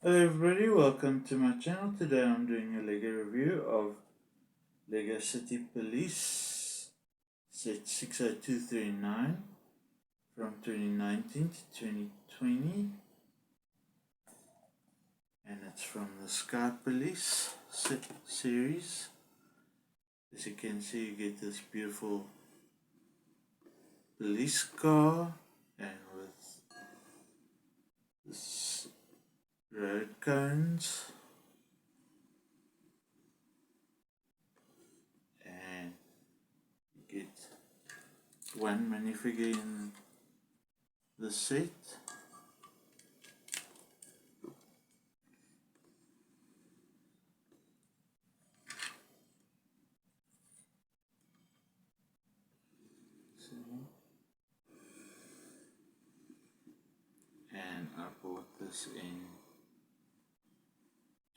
Hello everybody, welcome to my channel. Today I'm doing a LEGO review of LEGO City Police SET60239 from 2019 to 2020, and it's from the Sky Police series. As you can see, you get this beautiful police car and with this road cones, and you get one minifigure in the set. And I bought this in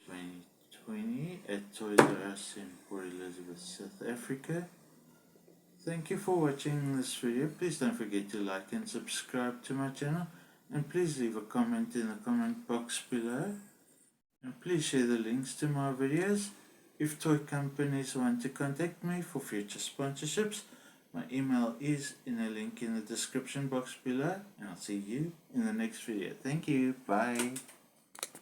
2020 at Toys R Us in Port Elizabeth, South Africa. Thank you for watching this video. Please don't forget to like and subscribe to my channel, and please leave a comment in the comment box below, and please share the links to my videos. If toy companies want to contact me for future sponsorships, my email is in a link in the description box below, and I'll see you in the next video. Thank you. Bye.